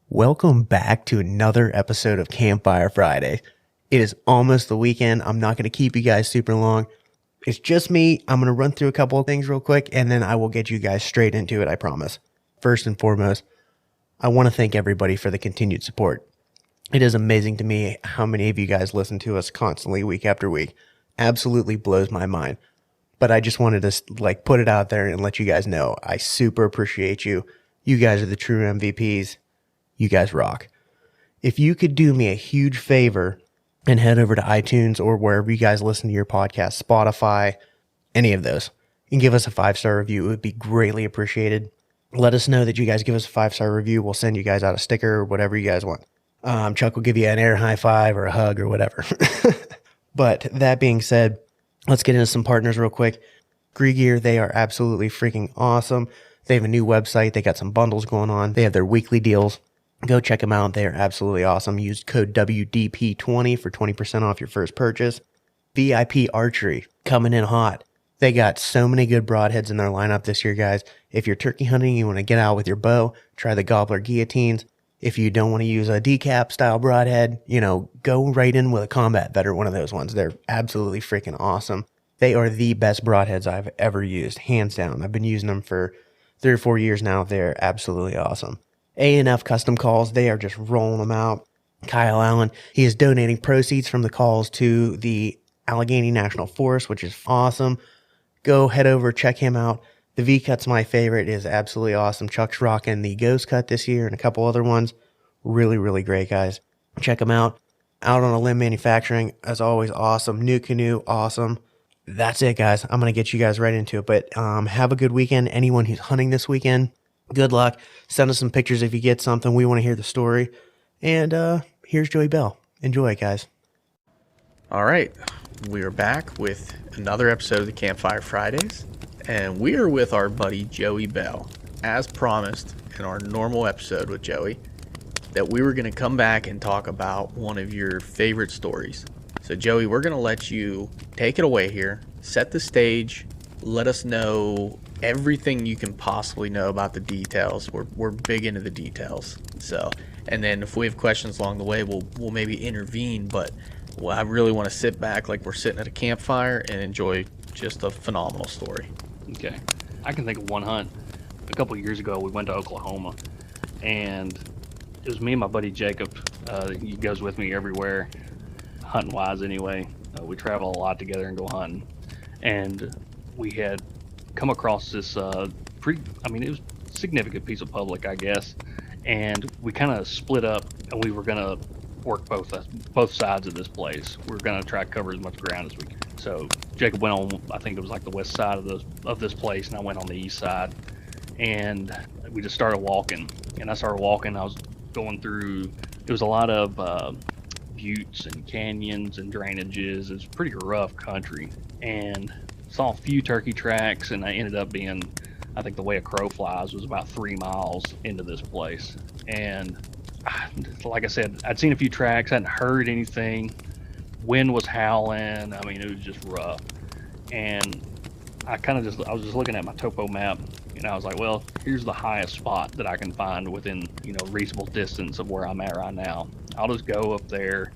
Welcome back to another episode of Campfire Friday. It is almost the weekend. I'm not going to keep you guys super long. It's just me. I'm going to run through a couple of things real quick, and then I will get you guys straight into it, I promise. First and foremost, I want to thank everybody for the continued support. It is amazing to me how many of you guys listen to us constantly week after week. Absolutely blows my mind. But I just wanted to put it out there and let you guys know I super appreciate you. You guys are the true MVPs. You guys rock. If you could do me a huge favor and head over to iTunes or wherever you guys listen to your podcast, Spotify, any of those, and give us a 5-star review, it would be greatly appreciated. Let us know that you guys give us a 5-star review. We'll send you guys out a sticker or whatever you guys want. Chuck will give you an air high five or a hug or whatever. But that being said, let's get into some partners real quick. Gear, they are absolutely freaking awesome. They have a new website. They got some bundles going on. They have their weekly deals. Go check them out. They are absolutely awesome. Use code WDP20 for 20% off your first purchase. VIP Archery, coming in hot. They got so many good broadheads in their lineup this year, guys. If you're turkey hunting, you want to get out with your bow, try the Gobbler guillotines. If you don't want to use a decap style broadhead, go right in with a Combat Vet or one of those ones. They're absolutely freaking awesome. They are the best broadheads I've ever used, hands down. I've been using them for 3 or 4 years now. They're absolutely awesome. A&F Custom Calls, they are just rolling them out. Kyle Allen, he is donating proceeds from the calls to the Allegheny National Forest, which is awesome. Go head over, check him out. The V-Cut's my favorite. It is absolutely awesome. Chuck's rocking the Ghost Cut this year and a couple other ones. Really, really great, guys. Check them out. Out on a Limb Manufacturing, as always, awesome. New Canoe, awesome. That's it, guys. I'm going to get you guys right into it. But have a good weekend. Anyone who's hunting this weekend, good luck. Send us some pictures if you get something. We want to hear the story. And here's Joey Bell. Enjoy it, guys. All right. We are back with another episode of the Campfire Fridays. And we are with our buddy Joey Bell. As promised in our normal episode with Joey, that we were going to come back and talk about one of your favorite stories. So Joey, we're going to let you take it away here, set the stage, let us know everything you can possibly know about the details. We're big into the details. So, and then if we have questions along the way, we'll maybe intervene, but I really want to sit back like we're sitting at a campfire and enjoy just a phenomenal story. Okay. I can think of one hunt. A couple of years ago, we went to Oklahoma, and it was me and my buddy Jacob. He goes with me everywhere, hunting-wise anyway. We travel a lot together and go hunting. And we had come across this it was a significant piece of public, I guess. And we kind of split up, and we were going to work both sides of this place. We were going to try to cover as much ground as we could. So Jacob went on, I think it was like the west side of this place, and I went on the east side. And we just started walking. And I started walking. I was going through. It was a lot of buttes and canyons and drainages. It was pretty rough country. And saw a few turkey tracks, and I ended up being, I think the way a crow flies was about 3 miles into this place. And like I said, I'd seen a few tracks, hadn't heard anything. Wind was howling. I mean, it was just rough. And I was just looking at my topo map, and I was like, well, here's the highest spot that I can find within, reasonable distance of where I'm at right now. I'll just go up there,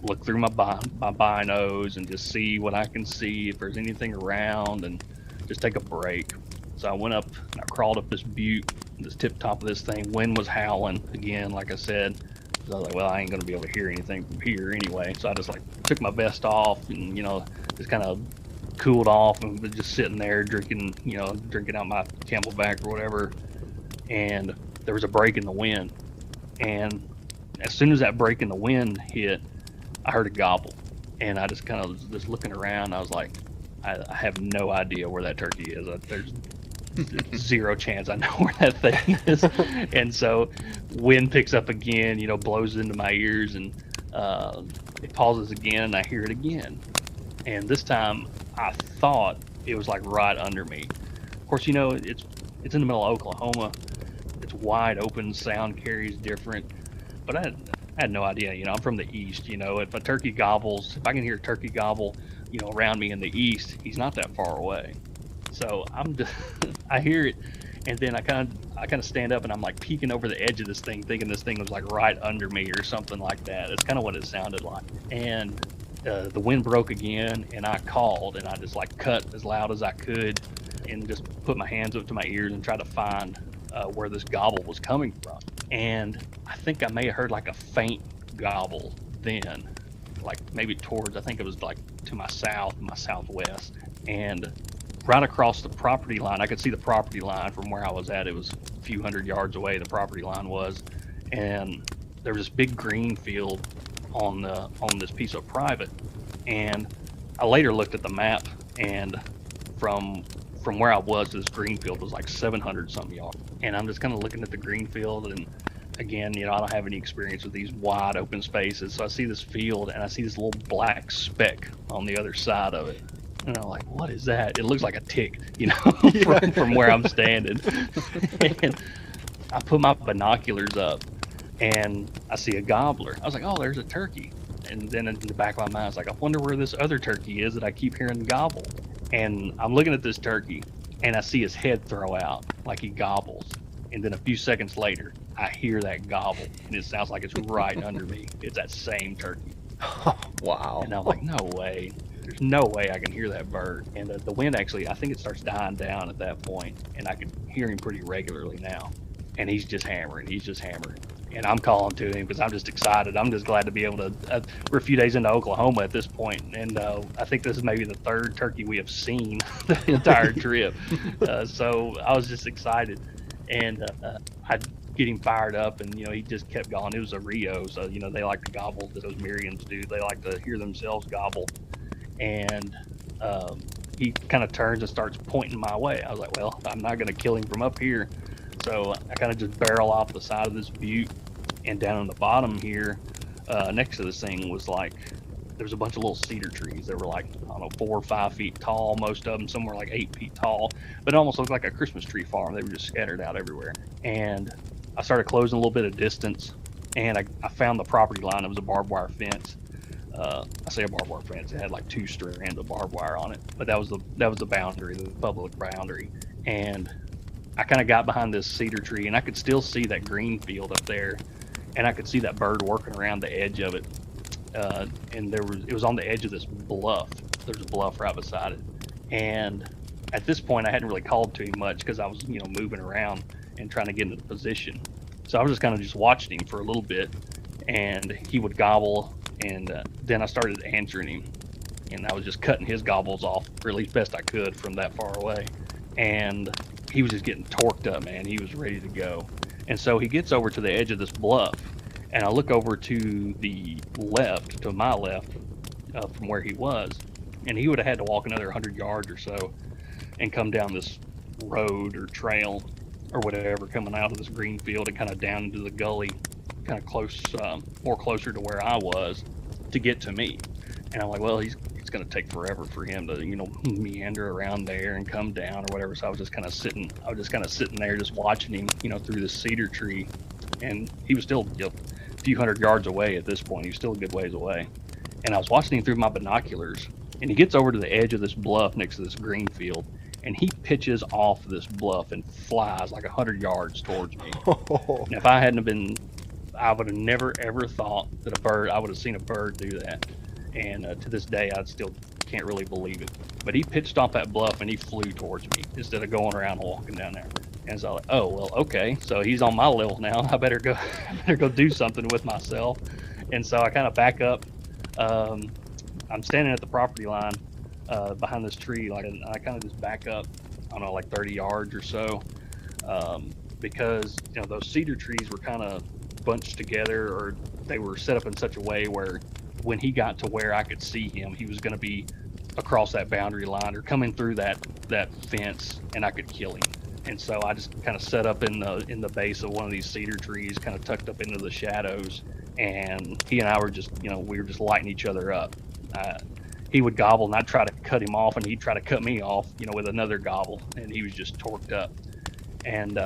look through my binos and just see what I can see, if there's anything around, and just take a break. So I went up and I crawled up this butte, this tip top of this thing. Wind was howling again, like I said. So I was like, well, I ain't gonna be able to hear anything from here anyway. So I just took my vest off and just kind of cooled off and was just sitting there drinking out my Camelback or whatever. And there was a break in the wind, and as soon as that break in the wind hit, I heard a gobble, and I just kind of was just looking around. I was like, I have no idea where that turkey is. There's zero chance I know where that thing is. And so wind picks up again, blows into my ears, and it pauses again, and I hear it again. And this time I thought it was right under me. Of course, it's in the middle of Oklahoma. It's wide open, sound carries different. But I had no idea. I'm from the east. If a turkey gobbles, if I can hear a turkey gobble, around me in the east, he's not that far away. So I hear it, And then I kind of stand up and I'm like peeking over the edge of this thing, thinking this thing was like right under me or something like that. It's kind of what it sounded like. And the wind broke again, and I called, and I just like cut as loud as I could, and just put my hands up to my ears and tried to find where this gobble was coming from. And I think I may have heard like a faint gobble then, like maybe towards, I think it was like to my southwest, and right across the property line. I could see the property line from where I was at. It was a few hundred yards away, the property line was, and there was this big green field on this piece of private. And I later looked at the map, and from where I was, this green field was like 700 something yards. And I'm just kind of looking at the green field, and again, I don't have any experience with these wide open spaces, so I see this field and I see this little black speck on the other side of it. And I'm like, what is that? It looks like a tick, from where I'm standing. And I put my binoculars up, and I see a gobbler. I was like, oh, there's a turkey. And then in the back of my mind, I was like, I wonder where this other turkey is that I keep hearing gobble. And I'm looking at this turkey, and I see his head throw out like he gobbles. And then a few seconds later, I hear that gobble, and it sounds like it's right under me. It's that same turkey. Oh, wow. And I'm like, no way. There's no way I can hear that bird. And the wind actually, I think it starts dying down at that point, and I can hear him pretty regularly now. And he's just hammering. And I'm calling to him because I'm just excited. I'm just glad to be able to. We're a few days into Oklahoma at this point, and I think this is maybe the third turkey we have seen the entire trip. So I was just excited, and I get him fired up, and he just kept going. It was a Rio, so they like to gobble. Those Miriams do. They like to hear themselves gobble, and he kind of turns and starts pointing my way. I was like, well, I'm not going to kill him from up here. So I kind of just barrel off the side of this butte, and down on the bottom here, next to this thing was like, there's a bunch of little cedar trees that were like, I don't know, 4 or 5 feet tall, most of them, some were like 8 feet tall, but it almost looked like a Christmas tree farm. They were just scattered out everywhere. And I started closing a little bit of distance, and I found the property line. It was a barbed wire fence. I say a barbed wire fence. It had like 2 strands of barbed wire on it, but that was the boundary, the public boundary. And I kind of got behind this cedar tree, and I could still see that green field up there, and I could see that bird working around the edge of it. And it was on the edge of this bluff. There's a bluff right beside it. And at this point, I hadn't really called to him much because I was, moving around and trying to get into the position. So I was just kind of just watching him for a little bit, and he would gobble, and then I started answering him, and I was just cutting his gobbles off, or at least best I could from that far away. And he was just getting torqued up, man. He was ready to go. And so he gets over to the edge of this bluff, and I look over to the left, to my left, from where he was, and he would have had to walk another 100 yards or so and come down this road or trail or whatever, coming out of this green field and kind of down into the gully, kind of close, more closer to where I was, to get to me. And I'm like, well, it's going to take forever for him to, meander around there and come down or whatever. So I was just kind of sitting there, just watching him, through this cedar tree. And he was still a few hundred yards away at this point. He was still a good ways away. And I was watching him through my binoculars, and he gets over to the edge of this bluff next to this green field, and he pitches off this bluff and flies like 100 yards towards me. And if I hadn't been, I would have never ever thought that I would have seen a bird do that. And to this day, I still can't really believe it. But he pitched off that bluff and he flew towards me instead of going around and walking down there. And so I was like, oh, well, okay. So he's on my level now. I better go do something with myself. And so I kind of back up. I'm standing at the property line behind this tree, and I kind of just back up, I don't know, like 30 yards or so, because those cedar trees were kind of bunched together, or they were set up in such a way where when he got to where I could see him, he was going to be across that boundary line or coming through that fence, and I could kill him. And so I just kind of set up in the base of one of these cedar trees, kind of tucked up into the shadows, and he and I were just, we were just lighting each other up. He would gobble, and I'd try to cut him off, and he'd try to cut me off, with another gobble, and he was just torqued up. And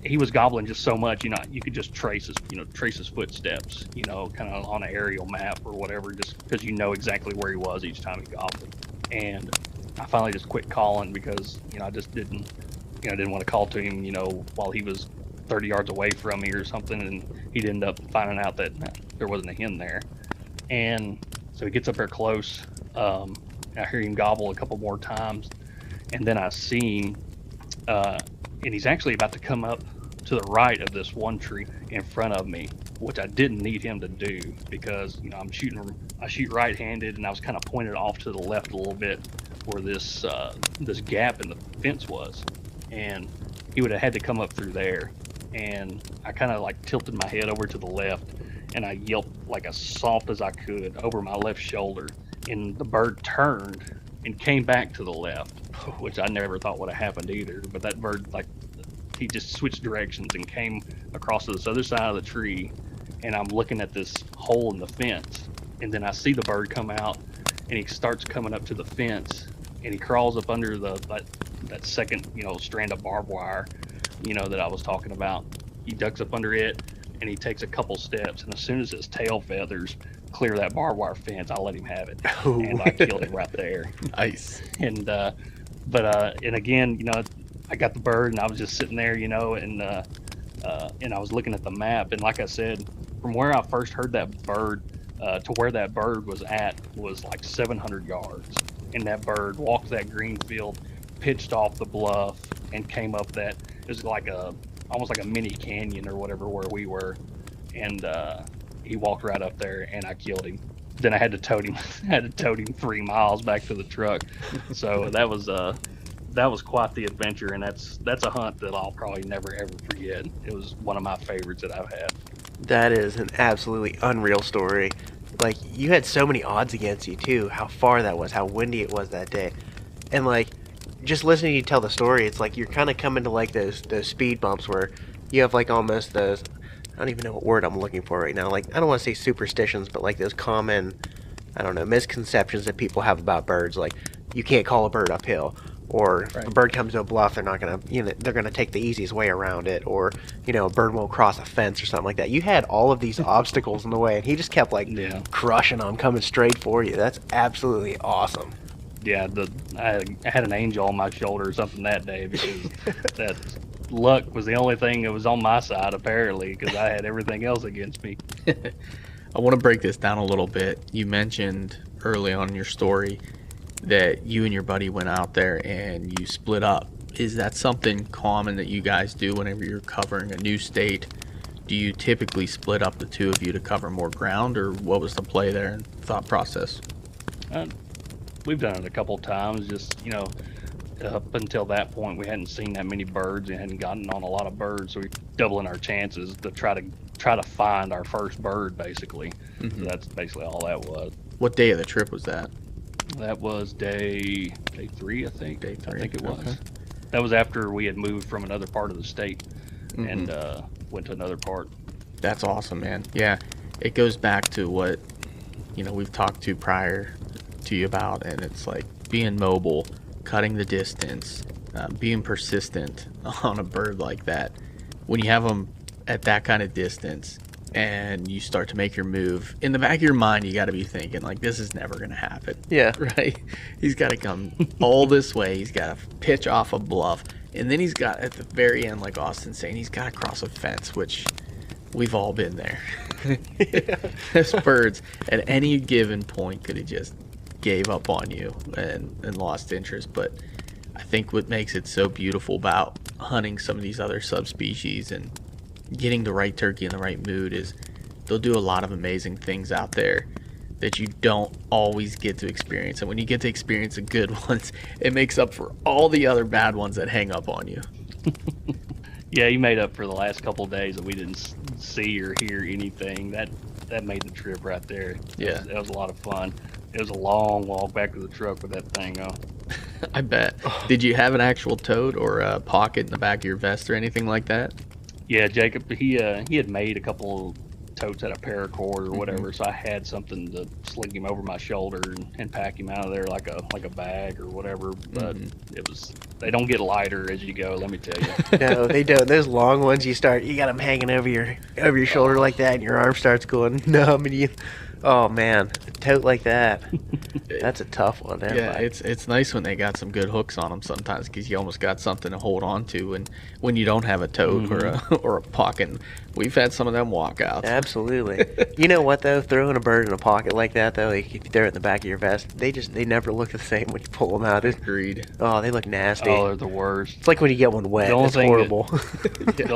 he was gobbling just so much, you could just trace his footsteps, kind of on an aerial map or whatever, just because exactly where he was each time he gobbled. And I finally just quit calling because, I just didn't I didn't want to call to him, while he was 30 yards away from me or something, and he'd end up finding out that there wasn't a hen there. And so he gets up there close. I hear him gobble a couple more times, and then I see him, and he's actually about to come up to the right of this one tree in front of me, which I didn't need him to do because I shoot right-handed, and I was kind of pointed off to the left a little bit where this gap in the fence was, and he would have had to come up through there. And I kind of like tilted my head over to the left, and I yelped like as soft as I could over my left shoulder, and the bird turned and came back to the left, which I never thought would have happened either. But that bird, like, he just switched directions and came across to this other side of the tree, and I'm looking at this hole in the fence, and then I see the bird come out, and he starts coming up to the fence, and he crawls up under that second strand of barbed wire that I was talking about. He ducks up under it, and he takes a couple steps, and as soon as his tail feathers clear that barbed wire fence, I let him have it. Ooh. And I killed him right there. Nice. And and again, I got the bird, and I was just sitting there, and I was looking at the map, and like I said, from where I first heard that bird to where that bird was at was like 700 yards, and that bird walked that green field, pitched off the bluff, and came up that. It was like almost like a mini canyon or whatever where we were, and he walked right up there, and I killed him. Then I had to tote him. 3 miles back to the truck. So that was quite the adventure, and that's a hunt that I'll probably never ever forget. It was one of my favorites that I've had. That is an absolutely unreal story. Like, you had so many odds against you too. How far that was, how windy it was that day, and like, just listening to you tell the story, it's like you're kind of coming to like those speed bumps where you have like almost those, I don't even know what word I'm looking for right now. Like, I don't want to say superstitions, but like those common, I don't know, misconceptions that people have about birds. Like, you can't call a bird uphill, or if a bird comes to a bluff, they're not gonna, they're gonna take the easiest way around it, or a bird won't cross a fence or something like that. You had all of these obstacles in the way, and he just kept like crushing them, coming straight for you. That's absolutely awesome. Yeah, I had an angel on my shoulder or something that day, because that luck was the only thing that was on my side, apparently, because I had everything else against me. I want to break this down a little bit. You mentioned early on in your story that you and your buddy went out there and you split up. Is that something common that you guys do whenever you're covering a new state? Do you typically split up the two of you to cover more ground, or what was the play there and thought process? We've done it a couple times. Just up until that point, we hadn't seen that many birds and hadn't gotten on a lot of birds, so we're doubling our chances to try to find our first bird, basically. Mm-hmm. So that's basically all that was. What day of the trip was that? That was day 3, I think. Day 3. I think it was. Okay. That was after we had moved from another part of the state Mm-hmm. and went to another part. That's awesome, man. Yeah, it goes back to what we've talked to prior to you about, and it's like being mobile, cutting the distance, being persistent on a bird like that. When you have them at that kind of distance and you start to make your move, in the back of your mind you got to be thinking like, this is never going to happen. Yeah. Right? He's got to come all this way, he's got to pitch off a bluff, and then he's got, at the very end, like Austin's saying, he's got to cross a fence, which we've all been there. Those birds at any given point could have just gave up on you and lost interest. But I think what makes it so beautiful about hunting some of these other subspecies and getting the right turkey in the right mood is they'll do a lot of amazing things out there that you don't always get to experience. And when you get to experience the good ones, it makes up for all the other bad ones that hang up on you. Yeah, you made up for the last couple of days that we didn't see or hear anything. That made the trip right there. Yeah. That was a lot of fun. It was a long walk back to the truck with that thing on. I bet. Did you have an actual tote or a pocket in the back of your vest or anything like that? Yeah, Jacob, he had made a couple totes out of paracord or whatever, so I had something to sling him over my shoulder and pack him out of there like a bag or whatever. But they don't get lighter as you go, let me tell you. No, they don't. Those long ones, you got them hanging over your shoulder like that, and your arm starts going numb, and Oh man, a tote like that. That's a tough one. Yeah, it's nice when they got some good hooks on them sometimes, because you almost got something to hold on to, and when you don't have a tote or a pocket. We've had some of them walkouts. Absolutely. You know what though? Throwing a bird in a pocket like that though, like if you throw it in the back of your vest, they never look the same when you pull them out. Agreed. Oh, they look nasty. Oh, they're the worst. It's like when you get one wet. It's horrible. The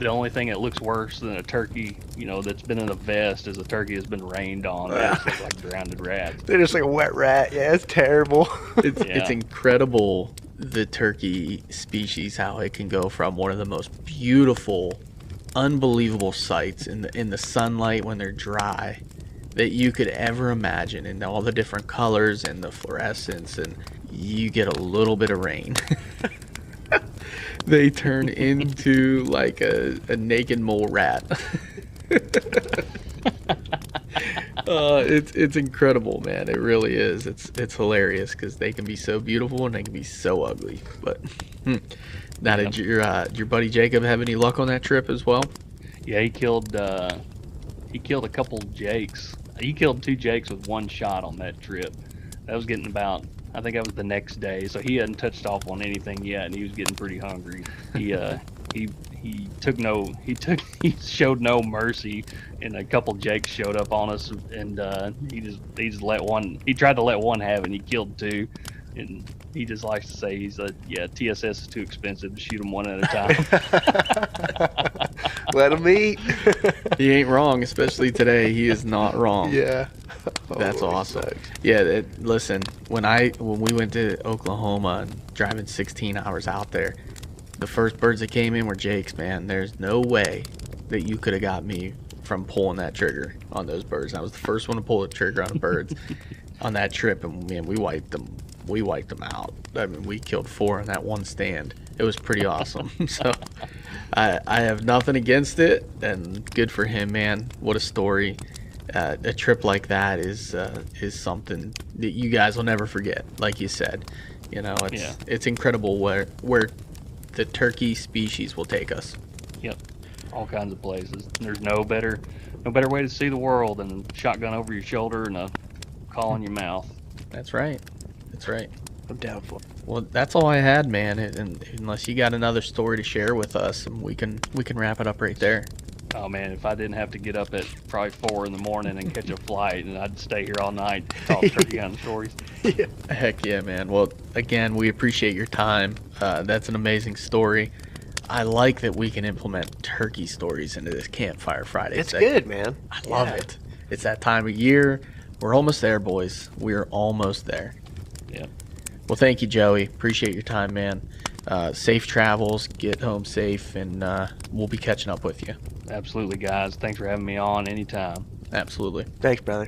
only thing that looks worse than a turkey, that's been in a vest is a turkey has been rained on. They just look like drowned rats. They're just like a wet rat. Yeah, it's terrible. It's incredible, the turkey species, how it can go from one of the most beautiful, unbelievable sights in the sunlight when they're dry that you could ever imagine, and all the different colors and the fluorescence, and you get a little bit of rain. They turn into like a naked mole rat. It's incredible, man. It really is. It's hilarious because they can be so beautiful and they can be so ugly. But now, did your buddy Jacob have any luck on that trip as well? Yeah, he killed a couple jakes. He killed 2 jakes with one shot on that trip. That was getting about, I think that was the next day, so he hadn't touched off on anything yet, and he was getting pretty hungry. He showed no mercy, and a couple jakes showed up on us, and he just let one. He tried to let one have it, and he killed 2. And he just likes to say TSS is too expensive to shoot them one at a time. Let them eat. He ain't wrong, especially today. He is not wrong. Yeah. That's awesome. Yeah, listen, when we went to Oklahoma and driving 16 hours out there, the first birds that came in were jakes, man. There's no way that you could have got me from pulling that trigger on those birds. I was the first one to pull the trigger on the birds on that trip, and man, we wiped them out. I mean, we killed 4 in that one stand. It was pretty awesome. So I have nothing against it, and good for him, man. What a story. A trip like that is something that you guys will never forget. Like you said, it's incredible where the turkey species will take us. Yep, all kinds of places. There's no better way to see the world than a shotgun over your shoulder and a call in your mouth. That's right. I'm down for it. Well, that's all I had, man. And unless you got another story to share with us, we can wrap it up right there. Oh man, if I didn't have to get up at probably 4 in the morning and catch a flight, and I'd stay here all night to talk turkey hunting stories. Yeah. Heck yeah, man. Well, again, we appreciate your time. That's an amazing story. I like that we can implement turkey stories into this Campfire Friday. It's good, man. I love it. It's that time of year. We're almost there, boys. We're almost there. Yeah. Well, thank you, Joey. Appreciate your time, man. Safe travels. Get home safe, and we'll be catching up with you. Absolutely, guys. Thanks for having me on anytime. Absolutely. Thanks, brother.